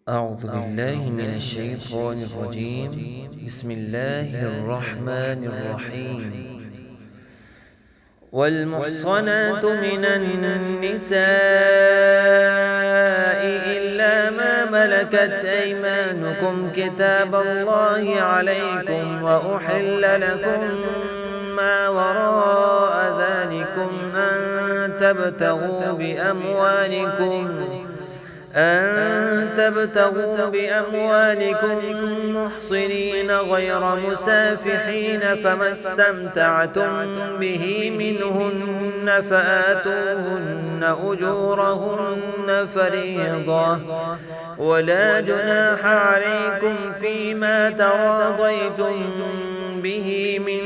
أعوذ بالله من الشيطان الرجيم. بسم الله الرحمن الرحيم. والمحصنات من النساء إلا ما ملكت أيمانكم كتاب الله عليكم، وأحل لكم ما وراء ذلكم أن تبتغوا بأموالكم محصنين غير مسافحين، فما استمتعتم به منهن فآتوهن أجورهن فريضة، ولا جناح عليكم فيما تراضيتم به من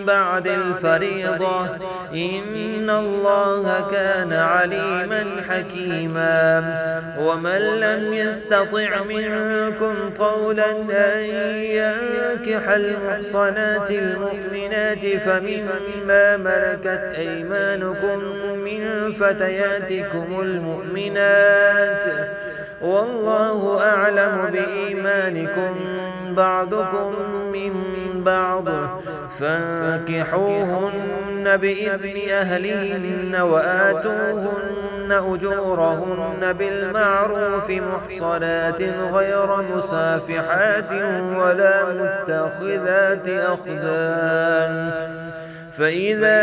بعد الفريضة، إن الله كان عليما حكيما. ومن لم يستطع منكم قولا أن ينكح المحصنات المؤمنات فمما ملكت أيمانكم من فتياتكم المؤمنات، والله أعلم بإيمانكم بعضكم من بعض، فانكحوهن بإذن أهلهن وآتوهن أجورهن بالمعروف محصنات غير مسافحات ولا متخذات أخدان، فإذا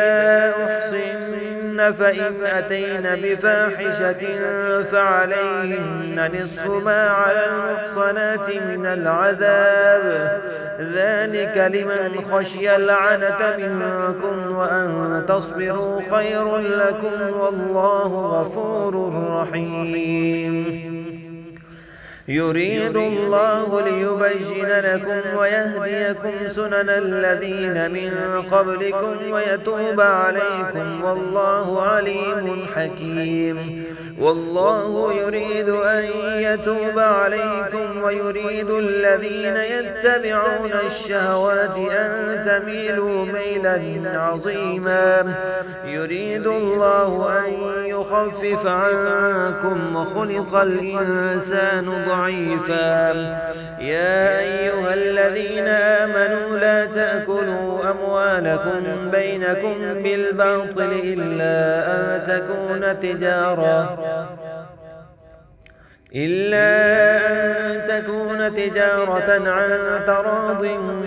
أحصن فإن أتين بفاحشة فعليهن نصف ما على المحصنات من العذاب، ذلك لمن خشي العنة منكم، وأن تصبروا خير لكم، والله غفور رحيم. يريد الله ليبين لكم ويهديكم سنن الذين من قبلكم ويتوب عليكم، والله عليم حكيم. والله يريد أن يتوب عليكم ويريد الذين يتبعون الشهوات أن تميلوا ميلا عظيما. يريد الله أن يخفف عنكم وخلق الإنسان ضعيفا. يا أيها الذين آمنوا لا تأكلوا أموالكم بينكم بالباطل إلا أن تكون تجارة عن تراض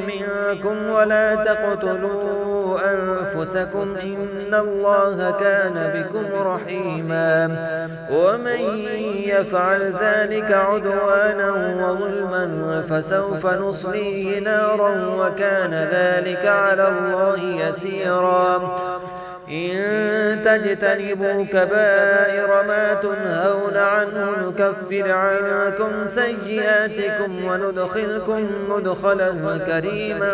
منكم، ولا تقتلوا أنفسكم إن الله كان بكم رحيما. ومن يفعل ذلك عدوانا وظلما فسوف نصليه نارا، وكان ذلك على الله يسيرا. إن تجتنبوا كبائر ما تنهون عنه نكفر عنكم سيئاتكم وندخلكم مدخلا كريما.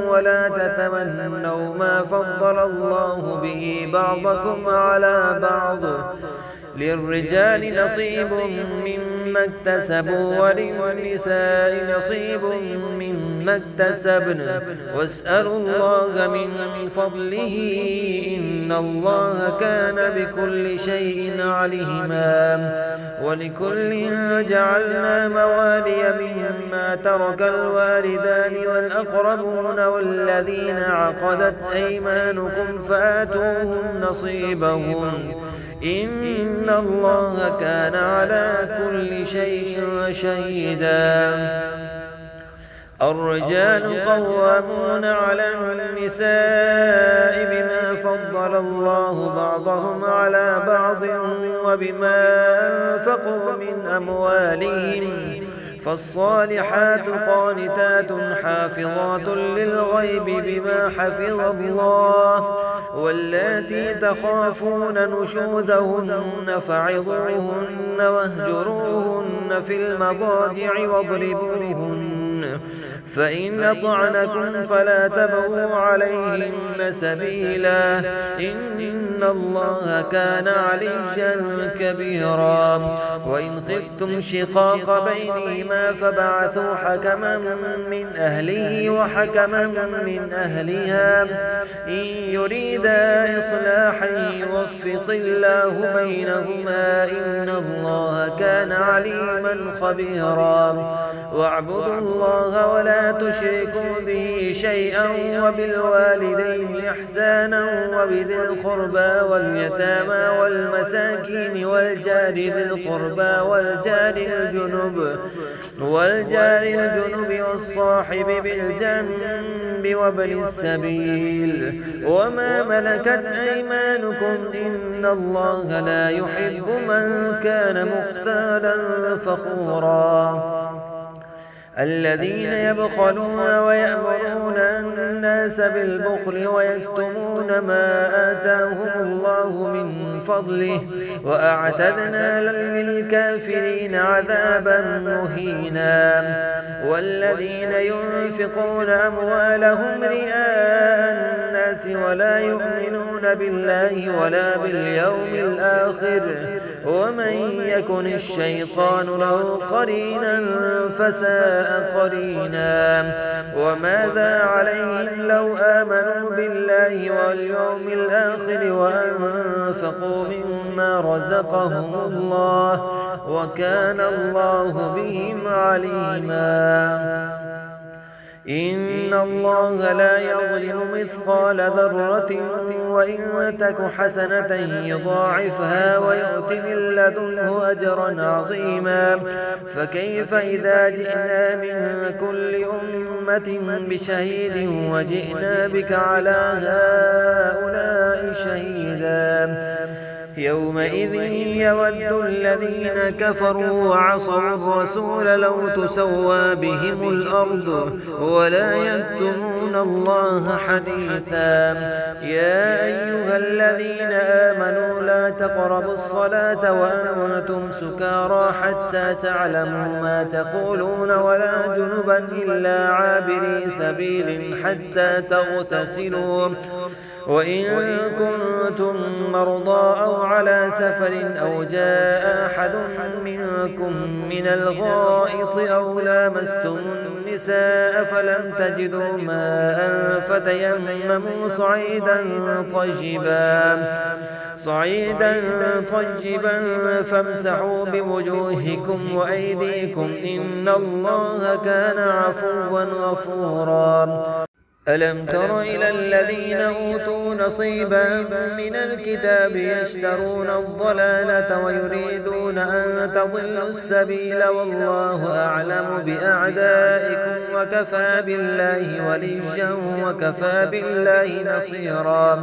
ولا تتمنوا ما فضل الله به بعضكم على بعض، للرجال نصيب مما اكتسبوا وللنساء نصيب مما اكتسبن، واسألوا الله من فضله إن الله كان بكل شيء عليما. ولكل جعلنا موالي مما ترك الوالدان والأقربون والذين عقدت أيمانكم فآتوهم نصيبهم، إن الله كان على كل شيء شهيدا. الرجال قوامون على النساء بما فضل الله بعضهم على بعض وبما أنفقوا من أموالهم، فالصالحات قانتات حافظات للغيب بما حفظ الله، واللاتي تخافون نشوزهن فعظوهن واهجروهن في المضاجع واضربوهن، فإن أطعنكم فلا تبغوا عليهن سبيلا، إن إن الله كان عليا كبيرا وإن خفتم شقاق بينهما فبعثوا حكما من أهله وحكما من أهلها إن يريدا إصلاحا يوفق الله بينهما إن الله كان عليما خبيرا واعبدوا الله ولا تشركوا به شيئا وبالوالدين إحسانا وبذي القربى واليتامى والمساكين والجار ذي القربى والجار الجنب والصاحب بالجنب وابن السبيل وما ملكت أيمانكم إن الله لا يحب من كان مختالا فخورا الذين يبخلون ويأمرون الناس بالبخل ويكتمون ما آتاهم الله من فضله وأعتدنا للكافرين عذابا مهينا والذين ينفقون أموالهم رئاء الناس ولا يؤمنون بالله ولا باليوم الآخر ومن يكن الشيطان له قرينا فساء قرينا وماذا عليهم لو آمنوا بالله واليوم الآخر وأنفقوا مما رزقهم الله وكان الله بهم عليما إن الله لا يظلم مثقال ذرة وإن تك حسنة يضاعفها ويؤت من لدنه أجرا عظيما فكيف إذا جئنا من كل أمة بشهيد وجئنا بك على هؤلاء شهيدا يومئذ يود الذين كفروا وعصوا الرسول لو تسوى بهم الأرض ولا يكتمون الله حديثا يا أيها الذين آمنوا لا تقربوا الصلاة وأنتم سكارى حتى تعلموا ما تقولون ولا جنبا إلا عابري سبيل حتى تغتسلوا وإن كنتم مرضى أو على سفر أو جاء أحد منكم من الغائط أو لامستم النساء فلم تجدوا ماء فتيمموا صعيدا طيبا فامسحوا بوجوهكم وأيديكم إن الله كان عفوا غفورا ألم تر إلى الذين أوتوا نصيبا من الكتاب يشترون الضلالة ويريدون أن تضلوا السبيل والله أعلم بأعدائكم وكفى بالله وليا وكفى بالله نصيرا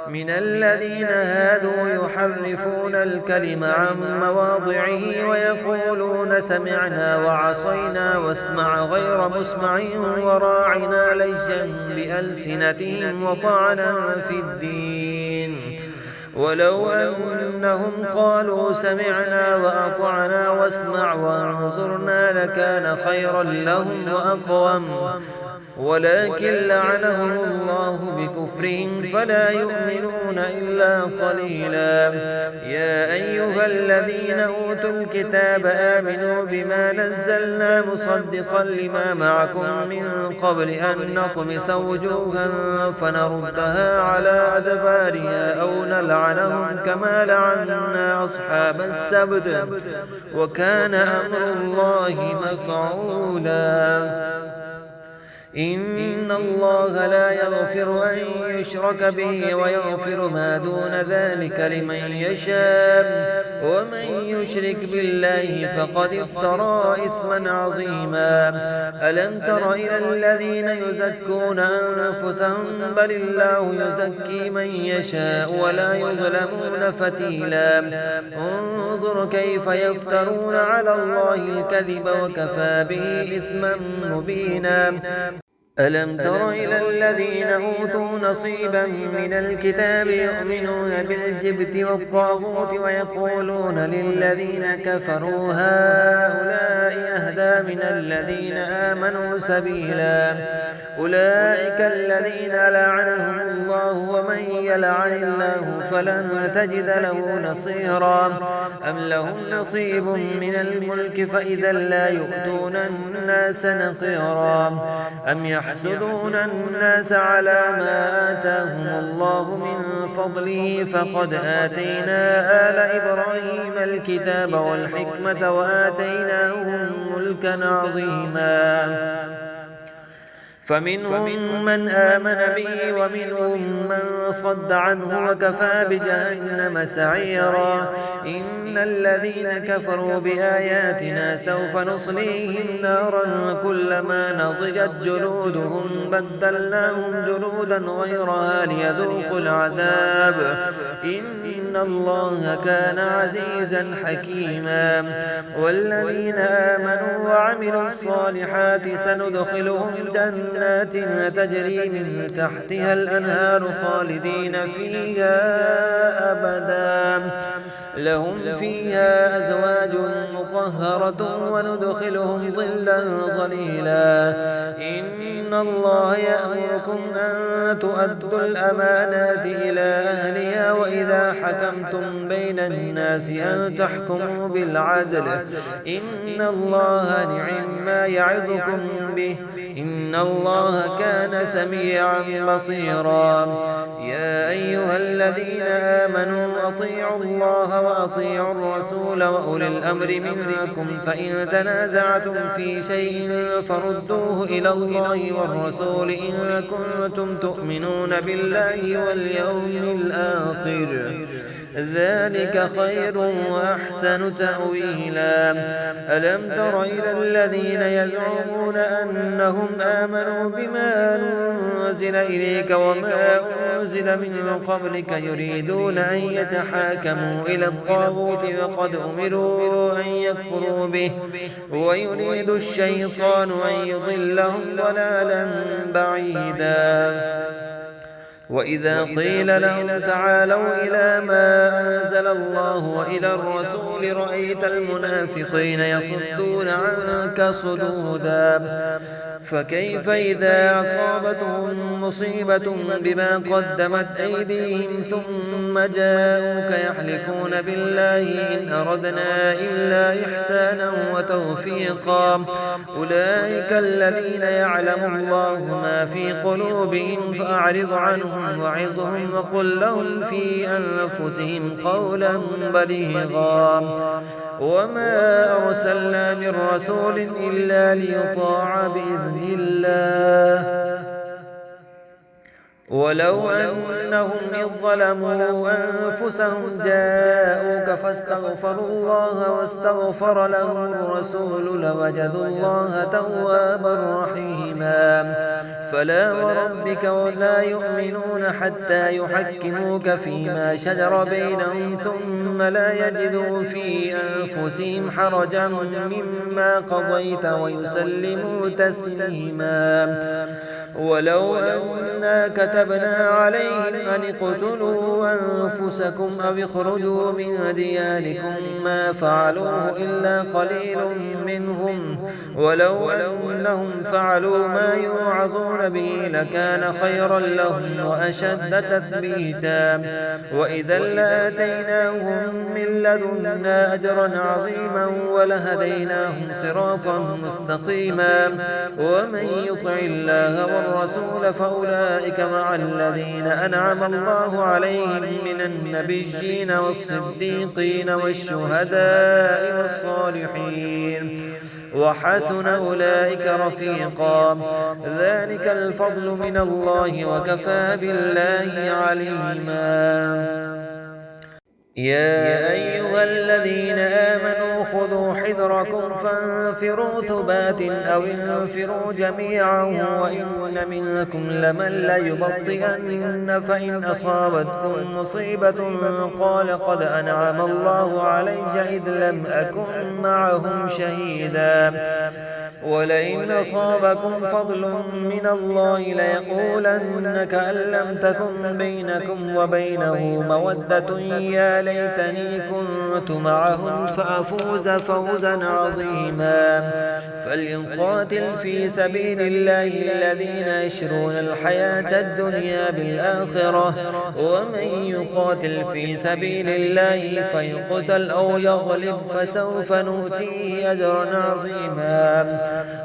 من الذين هادوا يحرفون الكلم عن مواضعه ويقولون سمعنا وعصينا واسمع غير مسمع وراعنا ليا بألسنتهم وطعنا في الدين ولو أنهم قالوا سمعنا وأطعنا واسمع وانظرنا لكان خيرا لهم وأقوم ولكن لعنهم الله بكفرهم فلا يؤمنون إلا قليلا يا أيها الذين أوتوا الكتاب آمنوا بما نزلنا مصدقا لما معكم من قبل أن نطمس وجوها فنردها على أدبارها أو نلعنهم كما لعنا أصحاب السبت وكان أمر الله مفعولا إن الله لا يغفر أن يشرك به ويغفر ما دون ذلك لمن يشاء ومن يشرك بالله فقد افترى إثما عظيما ألم تر إلى الذين يزكون أنفسهم بل الله يزكي من يشاء ولا يظلمون فتيلا انظر كيف يفترون على الله الكذب وكفى به إثما مبينا ألم تر إلى الذين أوتوا نصيبا من الكتاب يؤمنون بالجبت والطاغوت ويقولون للذين كفروا هؤلاء أهدى من الذين آمنوا سبيلا. أولئك الذين لعنهم الله ومن يلعن الله فلن تجد له نصيرا. أم لهم نصيب من الملك فإذا لا يؤتون الناس نصيرا. أم يحسدون الناس على ما آتاهم الله من فضله فقد آتينا آل إبراهيم الكتاب والحكمة وآتيناهم ملكا عظيما. فمنهم من آمن به ومنهم من صد عنه وكفى بجهنم سعيرا. إن الذين كفروا بآياتنا سوف نصليهم نارا كلما نضجت جلودهم بدلناهم جلودا غيرها ليذوقوا العذاب. إن الله كان عزيزا حكيما. والذين آمنوا وعملوا الصالحات سندخلهم جنات تجري من تحتها الأنهار خالدين فيها أبدا. لهم فيها أزواج مطهرة وندخلهم ظلا ظليلا. إن الله يأمركم أن تؤدوا الأمانات إلى أهلها وإذا حكمتم بين الناس أن تحكموا بالعدل. إن الله نعم ما يعظكم به. إن الله كان سميعا بصيرا. يا أيها الذين آمنوا أطيعوا الله وأطيعوا الرسول وأولي الأمر منكم فإن تنازعتم في شيء فردوه إلى الله والرسول إن كنتم تؤمنون بالله واليوم الآخر. ذلك خير وأحسن تأويلا. ألم تر إلى الذين يزعمون أنهم آمنوا بما أنزل إليك وما أنزل من قبلك يريدون أن يتحاكموا إلى الطاغوت وقد أمروا أن يكفروا به ويريد الشيطان أن يضلهم ضلالا بعيدا. وإذا قيل لهم تعالوا إلى ما أنزل الله وإلى الرسول رأيت المنافقين يصدون عنك صدودا. فكيف إذا أصابتهم مصيبة بما قدمت أيديهم ثم جاءوك يحلفون بالله إن أردنا إلا إحسانا وتوفيقا. أولئك الذين يعلم الله ما في قلوبهم فأعرض عنهم وعظهم وقل لهم في أنفسهم قولا بليغا. وما أرسلنا من رسول إلا ليطاع بإذن الله ولو أنهم إذ ظلموا أنفسهم جاءوك فاستغفروا الله واستغفر لهم الرسول لوجدوا الله توابا رحيما. فلا وربك ولا يؤمنون حتى يحكموك فيما شجر بينهم ثم لا يجدوا في أنفسهم حرجا مما قضيت ويسلموا تسليما. ولو أنا كتبنا عليهم أن اقتلوا أنفسكم أو اخرجوا من دياركم ما فعلوه إلا قليل منهم ولو أنهم فعلوا ما يوعظون به لكان خيرا لهم وأشد تثبيتا. وإذا لآتيناهم من لدنا أجرا عظيما ولهديناهم صراطا مستقيما. ومن يطع الله والرسول فأولئك مع الذين أنعم الله عليهم من النبيين والصديقين والشهداء والصالحين وحسن أولئك رفيقا. ذلك الفضل من الله وكفى بالله عليما. يا أيها الذين آمنوا خذوا حذركم فانفروا ثبات أو انفروا جميعا وإن منكم لمن ليبطئن فإن أصابتكم مصيبة قال قد أنعم الله علي إذ لم أكن معهم شهيدا. ولئن أصابكم فضل من الله ليقولن كأن لم تكن بينكم وبينه مودة يا ليتني كنت كنت معهم فأفوز فوزا عظيما. فليقاتل في سبيل الله الذين يشرون الحياة الدنيا بالآخرة، ومن يقاتل في سبيل الله فيقتل أو يغلب فسوف نؤتيه أجرا عظيما.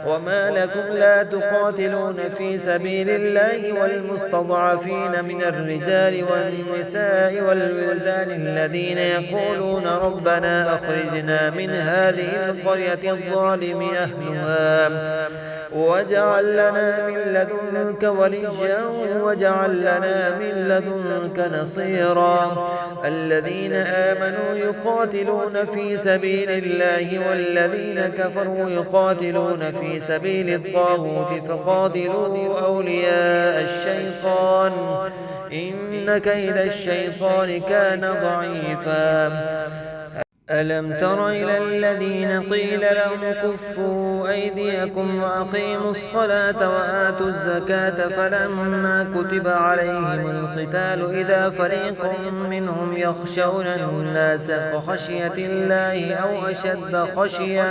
وما لكم لا تقاتلون في سبيل الله والمستضعفين من الرجال والنساء والولدان الذين يقولون ربنا أخرجنا من هذه القرية الظالم أهلها واجعل لنا من لدنك وليا واجعل لنا من لدنك نصيرا. الذين آمنوا يقاتلون في سبيل الله والذين كفروا يقاتلون في سبيل الطاغوت فقاتلوا أولياء الشيطان إن كيد الشيطان كان ضعيفا. ألم تر إلى الذين قيل لهم كفوا أيديكم وأقيموا الصلاة وآتوا الزكاة فلما كتب عليهم القتال إذا فريق منهم يخشون الناس كخشية الله أو أشد خشية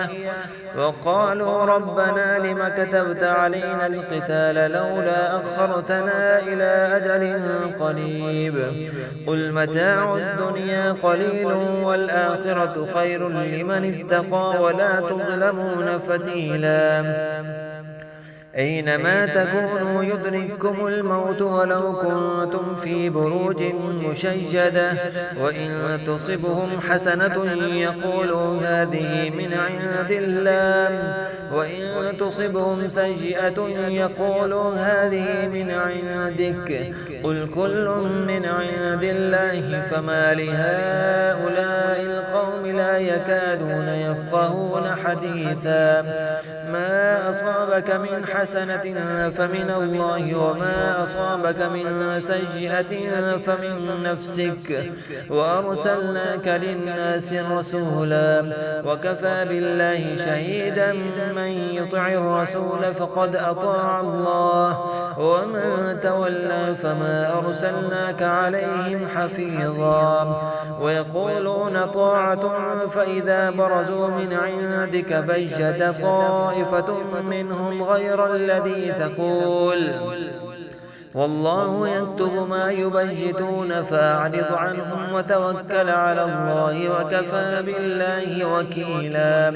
وقالوا ربنا لم كتبت علينا القتال لولا أخرتنا إلى أجل قريب قل متاع الدنيا قليل والآخرة خير لمن اتقى ولا تظلمون فتيلا. أينما تكونوا يدرككم الموت ولو كنتم في بروج مشيدة وإن تصبهم حسنة يقولوا هذه من عند الله وإن تصبهم سيئة يقولوا هذه من عندك قل كل من عند الله فما لهؤلاء القوم لا يكادون يفقهون حديثا. ما أصابك من حسنة فمن الله وما أصابك من سيئة فمن نفسك وأرسلناك للناس رسولا وكفى بالله شهيدا من يطع الرسول فقد أطاع الله ومن تولى فما أرسلناك عليهم حفيظا. ويقولون طاعة فإذا برزوا من عندك بيت طائفة منهم غير الذي تقول والله يكتب ما يبيتون فأعرض عنهم وتوكل على الله وكفى بالله وكيلا.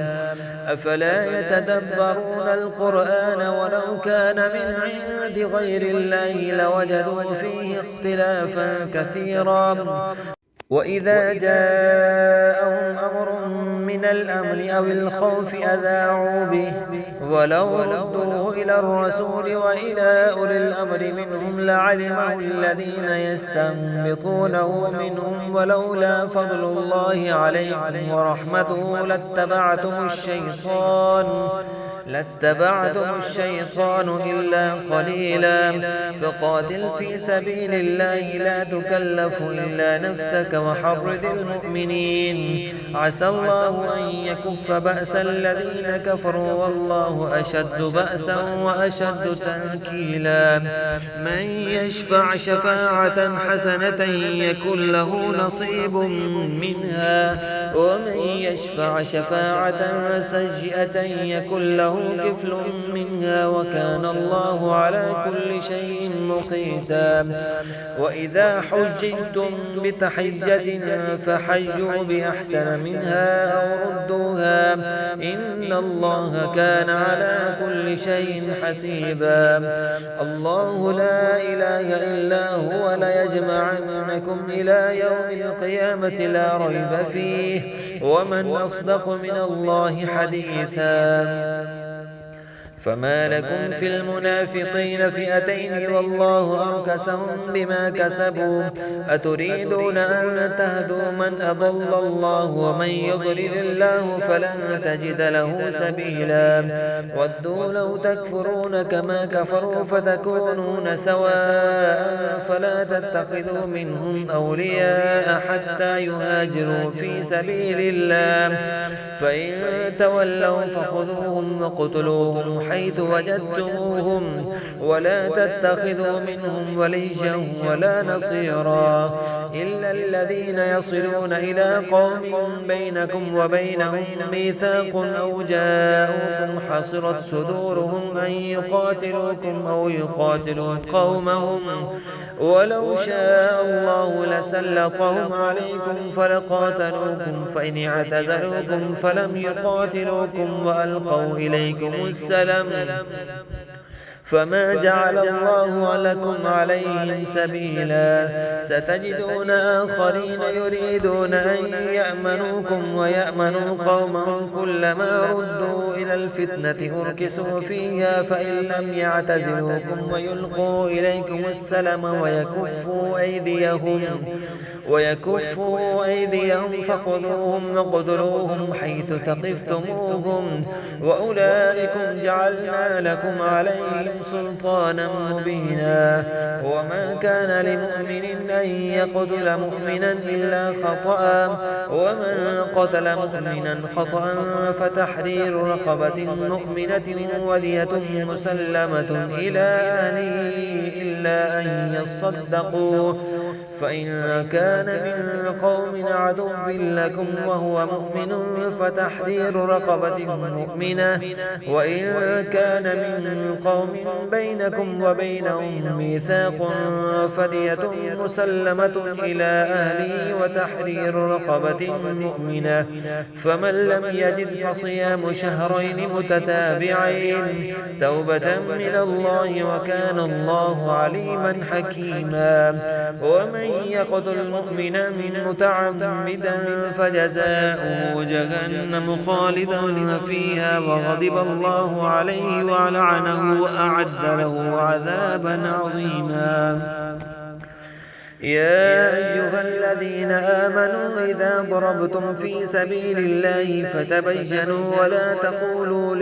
أفلا يتدبرون القرآن ولو كان من عند غير الله لوجدوا فيه اختلافا كثيرا. وإذا جاءهم أمر من الأمن أو الخوف أذاعوا به ولو ردوه إلى الرسول وإلى أولي الأمر منهم لعلمه الذين يستنبطونه منهم ولولا فضل الله عليكم ورحمته لاتبعتم الشيطان إلا قليلا. فقاتل في سبيل الله لا تكلف إلا نفسك وحرض المؤمنين عسى الله أن يكف بأس الذين كفروا والله أشد بأسا وأشد تنكيلا. من يشفع شفاعة حسنة يكن له نصيب منها ومن يشفع شفاعة سيئة يكن له كفل منها وكان الله على كل شيء مقيتا. وإذا حججتم بتحجة فحجوا بأحسن منها أو ردوها إن الله كان على كل شيء حسيبا. الله لا إله إلا هو ليجمعنكم إلى يوم القيامة لا ريب فيه ومن أصدق من الله حديثا. فما لكم في المنافقين فئتين والله أركسهم بما كسبوا أتريدون أن تهدوا من أضل الله ومن يضلل الله فلن تجد له سبيلا. ودوا لو تكفرون كما كفروا فتكونون سواء فلا تتخذوا منهم أولياء حتى يهاجروا في سبيل الله فإن تولوا فخذوهم وقتلوهم حيث وجدتموهم ولا تتخذوا منهم وليا ولا نصيرا إلا الذين يصلون إلى قوم بينكم وبينهم ميثاق أو جاءوكم حصرت صدورهم أن يقاتلوكم أو يقاتلوا قومهم ولو شاء الله لسلطهم عليكم فلقاتلوكم فإن اعتزلوكم فلم يقاتلوكم وألقوا إليكم السلام فما جعل الله لكم عليهم سبيلا ستجدون آخرين يريدون أن يأمنوكم ويأمنوا قومهم كلما ردوا إلى الفتنة أركسوا فيها فإن لم يعتزلوكم ويلقوا إليكم السلام ويكفوا أيديهم فخذوهم وقتلوهم حيث ثقفتموهم وأولئكم جعلنا لكم عليهم سلطانا مبينا وما كان لمؤمن أن يقتل مؤمنا إلا خطأ ومن قتل مؤمنا خطأ فتحرير رقبة مؤمنة ودية مسلمة إلى أهله إلا أن يصدقوا فإن كان من قوم عدو لكم وهو مؤمن فتحرير رقبة مؤمنة وإن كان من قوم بينكم وبينهم ميثاق فدية مسلمة إلى أهله وتحرير رقبة مؤمنة فمن لم يجد فصيام شهرين متتابعين توبة من الله وكان الله عليما حكيما ومن يقتل مؤمنا متعمدا فجزاؤه جهنم خالدا فيها وغضب الله عليه ولعنه وأعد له عذابا عظيما يا أيها الذين آمنوا إذا ضربتم في سبيل الله فتبينوا ولا تقولوا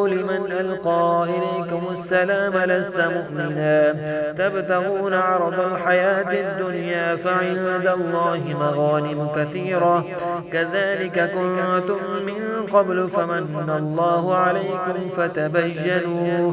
لمن ألقى إليكم السلام لست مؤمنا تبتغون عرض الحياة الدنيا فعند الله مغانم كثيرة كذلك كنتم من قبل فمن الله عليكم فتبينوا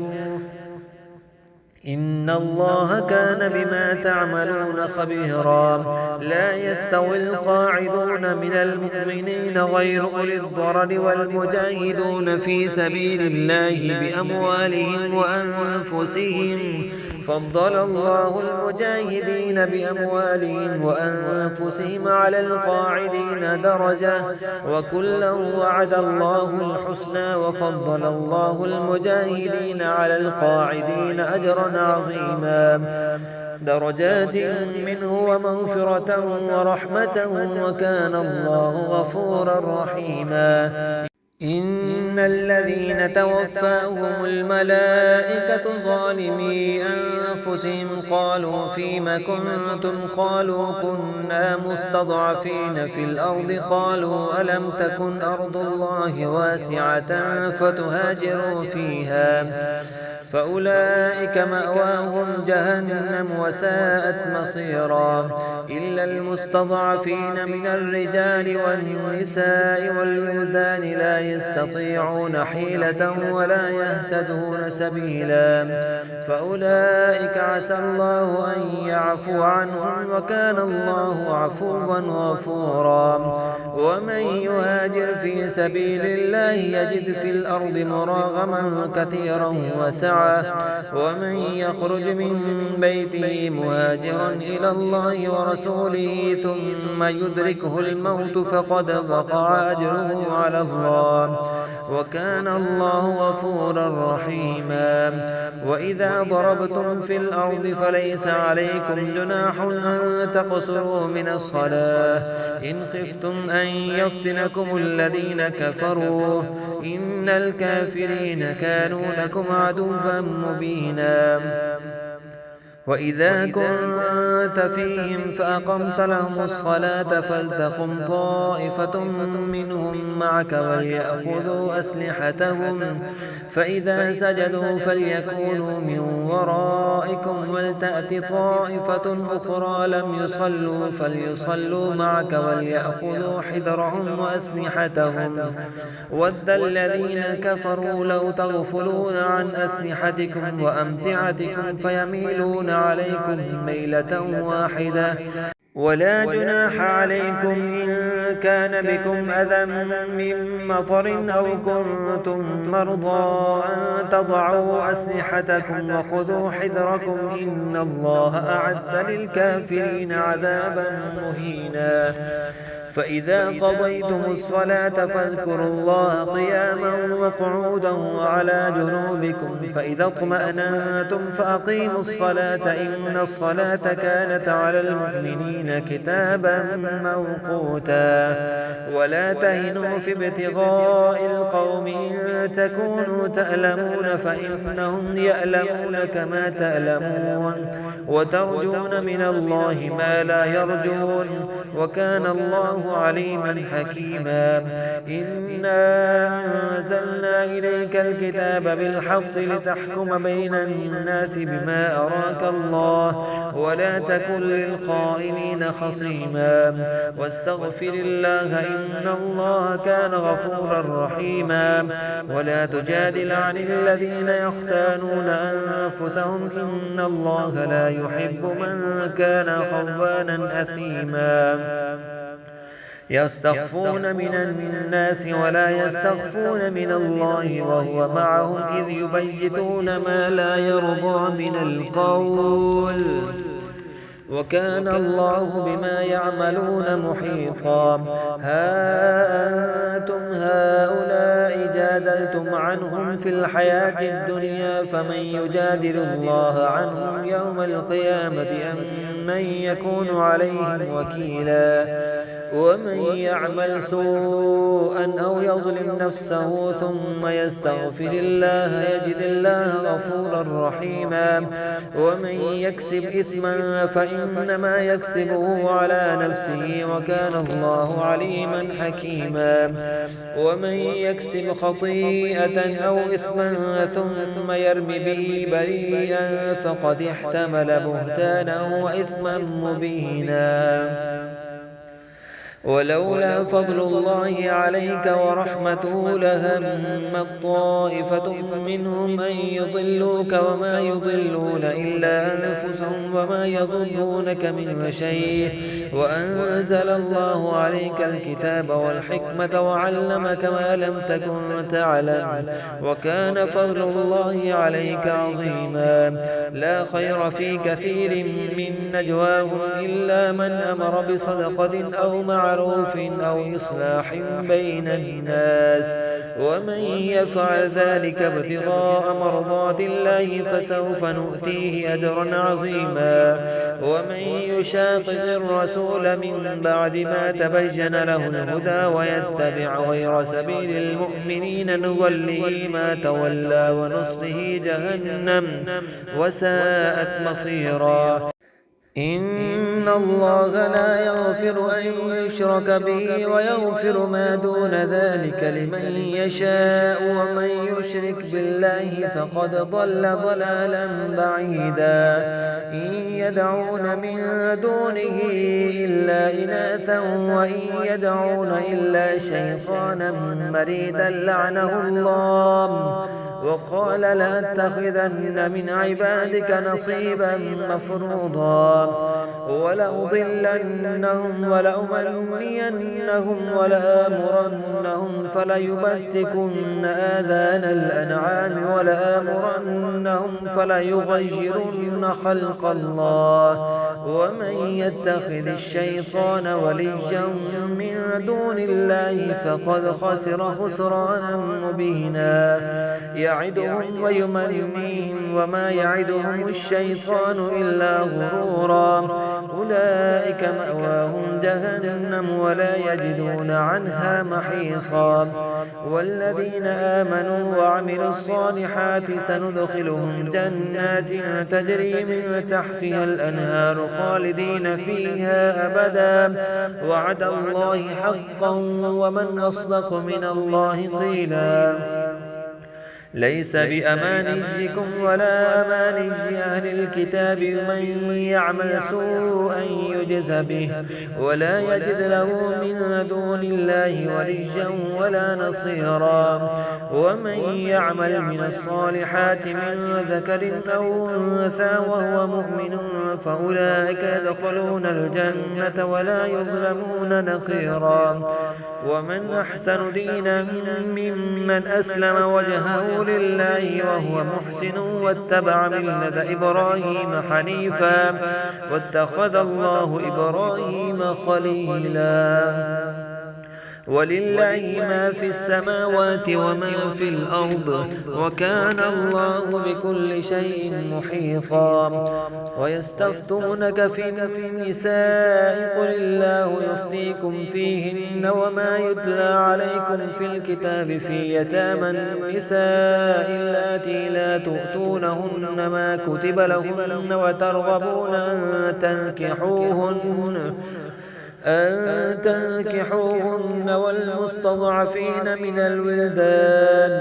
إن الله كان بما تعملون خبيرا لا يستوي القاعدون من المؤمنين غير أولي الضرر والمجاهدون في سبيل الله بأموالهم وأنفسهم فضل الله المجاهدين بأموالهم وأنفسهم على القاعدين درجة وكلا وعد الله الحسنى وفضل الله المجاهدين على القاعدين أجرا عظيما درجات منه ومغفرة ورحمة وكان الله غفورا رحيما إن الذين توفاهم الملائكة ظالمي أنفسهم قالوا فيم كنتم قالوا كنا مستضعفين في الأرض قالوا ألم تكن أرض الله واسعة فتهاجروا فيها فأولئك مأواهم جهنم وساءت مصيرا إلا المستضعفين من الرجال والنساء والولدان لا يستطيعون حيلة ولا يهتدون سبيلا فأولئك عسى الله أن يعفو عنهم وكان الله عفوا غفورا ومن يهاجر في سبيل الله يجد في الأرض مراغما كثيرا وسعا ومن يخرج من بيته مهاجرا إلى الله ورسوله ثم يدركه الموت فقد وقع أجره على الله وكان الله غفورا رحيما وإذا ضربتم في الأرض فليس عليكم جناح أن تقصروا من الصلاة إن خفتم أن يفتنكم الذين كفروا إن الكافرين كانوا لكم عدوا مبينا وإذا كنت فيهم فأقمت لهم الصلاة فلتقم طائفة منهم معك وليأخذوا أسلحتهم فإذا سجدوا فليكونوا من ورائكم ولتأت طائفة أخرى لم يصلوا فليصلوا معك وليأخذوا حذرهم وأسلحتهم ود الذين كفروا لو تغفلون عن أسلحتكم وأمتعتكم فيميلون عليكم ميلة واحدة ولا جناح عليكم إن كان بكم أذى من مطر أو كنتم مرضى أن تضعوا أسلحتكم وخذوا حذركم إن الله أعد للكافرين عذابا مهينا فإذا قضيتم الصلاة فاذكروا الله قياما وقعودا وعلى جنوبكم فإذا اطمأننتم فأقيموا الصلاة إن الصلاة كانت على المؤمنين كتابا موقوتا ولا تهنوا في ابتغاء القوم إن تكونوا تألمون فإنهم يألمون كما تألمون وترجون من الله ما لا يرجون وكان الله عليما حكيما إنا أنزلنا إليك الكتاب بالحق لتحكم بين الناس بما أراك الله ولا تكن للخائنين خصيما واستغفر الله إن الله كان غفورا رحيما ولا تجادل عن الذين يختانون أنفسهم إن الله لا يحب من كان خوانا أثيما يستخفون من الناس ولا يستخفون من الله وهو معهم إذ يبيتون ما لا يرضى من القول وكان الله بما يعملون محيطا ها أنتم هؤلاء جادلتم عنهم في الحياة الدنيا فمن يجادل الله عنهم يوم القيامة أم من يكون عليهم وكيلا ومن يعمل سوءا أو يظلم نفسه ثم يستغفر الله يجد الله غفورا رحيما ومن يكسب إثما فإنما يكسبه على نفسه وكان الله عليما حكيما ومن يكسب خطيئة أو إثما ثم يرم به بريئا فقد احتمل بهتانا وإثما مبينا ولولا فضل الله عليك ورحمته لهم طائفة منهم أن يضلوك وما يضلون إلا أنفسهم وما يضرونك من شيء وأنزل الله عليك الكتاب والحكمة وعلمك ما لم تكن تعلم وكان فضل الله عليك عظيما لا خير في كثير من نجواهم إلا من أمر بصدقة أو معروف أو إصلاح بين الناس ومن يفعل ذلك ابتغاء مرضات الله فسوف نؤتيه أجرا عظيما ومن يشاقق الرسول من بعد ما تبين له الهدى ويتبع غير سبيل المؤمنين نوله ما تولى ونصله جهنم وساءت مصيرا إن الله لا يغفر أن يشرك به ويغفر ما دون ذلك لمن يشاء ومن يشرك بالله فقد ضل ضلالا بعيدا إن يدعون من دونه إلا إناثا وإن يدعون إلا شيطانا مريدا لعنه الله وقال لأتخذن من عبادك نصيبا مفروضا ولأضلنهم ولأمنينهم ولآمرنهم فليبتكن آذان الأنعام ولآمرنهم فليغيرن خلق الله ومن يتخذ الشيطان وليا من دون الله فقد خسر خسرانا مبينا يعدهم ويمنيهم وما يعدهم الشيطان إلا غرورا أولئك مأواهم جهنم ولا يجدون عنها محيصا. والذين آمنوا وعملوا الصالحات سندخلهم جنات تجري من تحتها الأنهار خالدين فيها أبدا وعد الله حقا ومن أصدق من الله قيلا. ليس بأمانيكم ولا أماني أهل الكتاب من يعمل سوءا يجز به ولا يجد له من دون الله وليا ولا نصيرا. ومن يعمل من الصالحات من ذكر أو أنثى وهو مؤمن فأولئك يدخلون الجنة ولا يظلمون نقيرا. ومن أحسن دينا ممن أسلم وجهه لله وهو محسن واتبع ملة إبراهيم حنيفا واتخذ الله إبراهيم خليلا. ولله ما في السماوات وما في الأرض وكان الله بكل شيء محيطا. ويستفتونك في النساء قل الله يفتيكم فيهن وما يتلى عليكم في الكتاب في يتامى النساء اللاتي لا تؤتونهن ما كتب لهن وترغبون أن تنكحوهن والمستضعفين من الولدان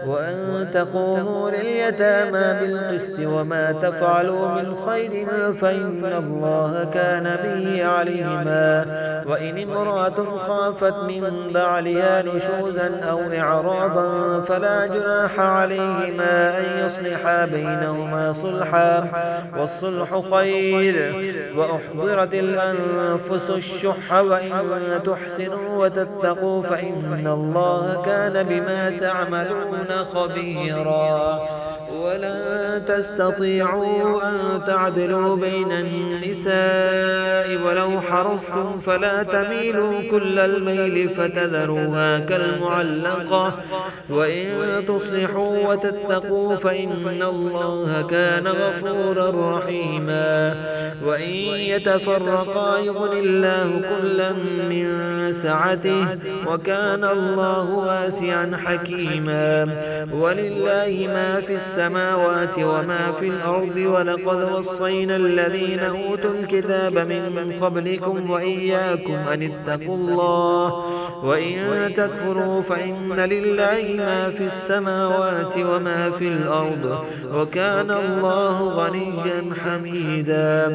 وأن تقوموا لليتامى بالقسط وما تفعلوا من خير فإن الله كان به عليما. وإن امرأة خافت من بعلها نشوزا أو إعراضا فلا جناح عليهما أن يصلحا بينهما صلحا والصلح خير. وأحضرت الأنفس الشح وإن تحسنوا وتتقوا فإن الله كان بما تعملون خبيرا. ولن تستطيعوا أن تعدلوا بين النساء ولو حرصتم فلا تميلوا كل الميل فتذروها كالمعلقة. وإن تصلحوا وتتقوا فإن الله كان غفورا رحيما. وإن يتفرقا يغن الله كلا من سعته وكان الله واسعا حكيما. ولله ما في السماوات وما في الأرض ولقد وصينا الذين أوتوا الكتاب من قبلكم وإياكم أن اتقوا الله. وإن تكفروا فإن لله ما في السماوات وما في الأرض وكان الله غنيا حميدا.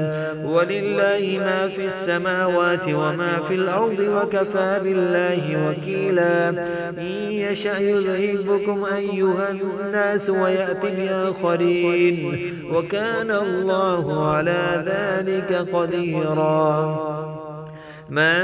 ولله ما في السماوات وما في الأرض وكفى بالله وكيلا. إن يشأ يذهبكم أيها الناس ويأتي بآخرين وكان الله على ذلك قديرا. من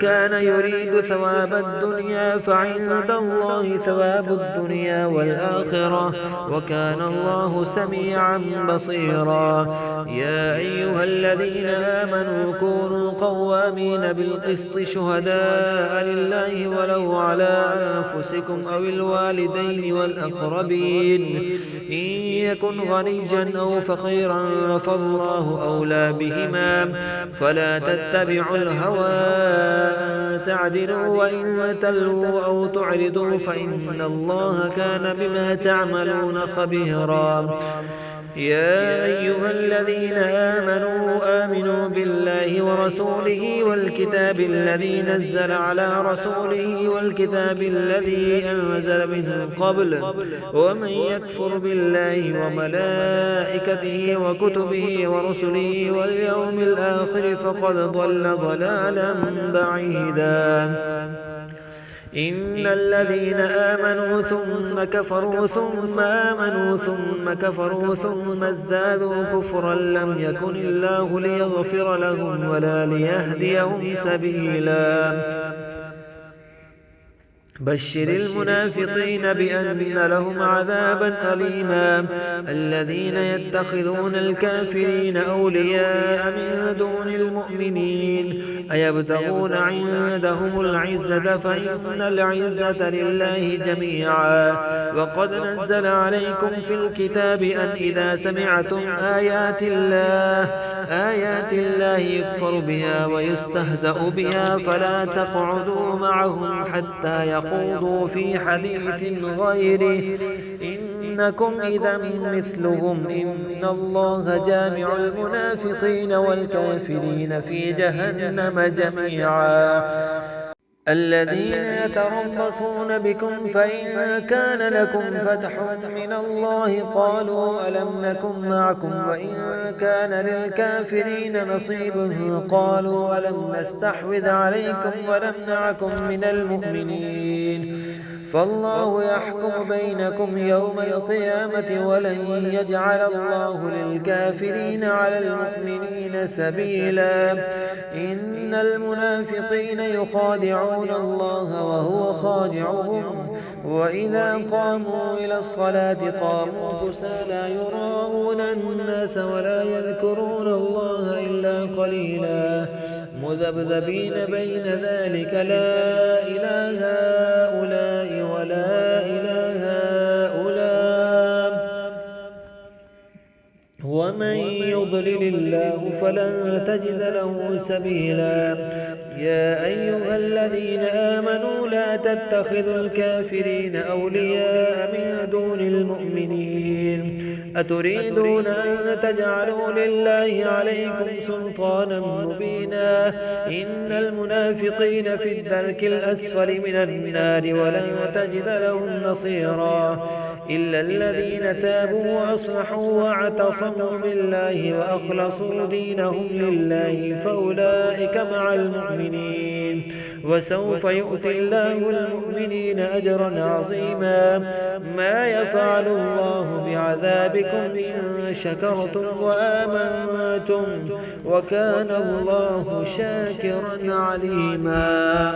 كان يريد ثواب الدنيا فعند الله ثواب الدنيا والآخرة وكان الله سميعا بصيرا. يا أيها الذين آمنوا كونوا قوامين بالقسط شهداء لله ولو على أنفسكم أو الوالدين والأقربين إن يكن غنيا أو فقيرا فالله أولى بهما فلا تتبعوا الهوى أن تعدلوا وإن تلووا أو تعرضوا فإن الله كان بما تعملون خبيرا. يا أيها الذين آمنوا بالله ورسوله والكتاب الذي نزل على رسوله والكتاب الذي أنزل من قبل ومن يكفر بالله وملائكته وكتبه ورسله واليوم الآخر فقد ضل ضلالا بعيدا. إن الذين آمنوا ثم كفروا ثم آمنوا ثم كفروا ثم ازدادوا كفرا لم يكن الله ليغفر لهم ولا ليهديهم سبيلا. بشر المنافقين بأن لهم عذابا أليما. الذين يتخذون الكافرين أولياء من دون المؤمنين أيبتغون عندهم العزة فإن العزة لله جميعا. وقد نزل عليكم في الكتاب أن إذا سمعتم آيات الله يكفر بها ويستهزأ بها فلا تقعدوا معهم حتى يخوضوا في حديث غيره إنكم إذا مثلهم إن الله جامع المنافقين والكافرين في جهنم جميعا. الذين يتربصون بكم فإن كان لكم فتح من الله قالوا ألم نكن معكم وإن كان للكافرين نصيب قالوا ألم نستحوذ عليكم ونمنعكم من المؤمنين فالله يحكم بينكم يوم القيامة ولن يجعل الله للكافرين على المؤمنين سبيلا. إن المنافقين يخادعون الله وهو خادعهم وإذا قاموا إلى الصلاة قاموا كسالى يراءون الناس ولا يذكرون الله إلا قليلا مذبذبين بين ذلك لا إله هؤلاء ولا إله هؤلاء ومن يضلل الله فلن تجد له سبيلا. يا أيها الذين آمنوا لا تتخذوا الكافرين أولياء من دون المؤمنين أتريدون أن تجعلوا لله عليكم سلطانا مبينا إن المنافقين في الدرك الأسفل من النار ولن تجد لهم نصيرا إلا الذين تابوا وأصلحوا واعتصموا بالله وأخلصوا دينهم لله فأولئك مع المؤمنين وسوف يؤتي الله المؤمنين أجرا عظيما. ما يفعل الله بعذابكم إن شكرتم وآمنتم وكان الله شاكرا عليما.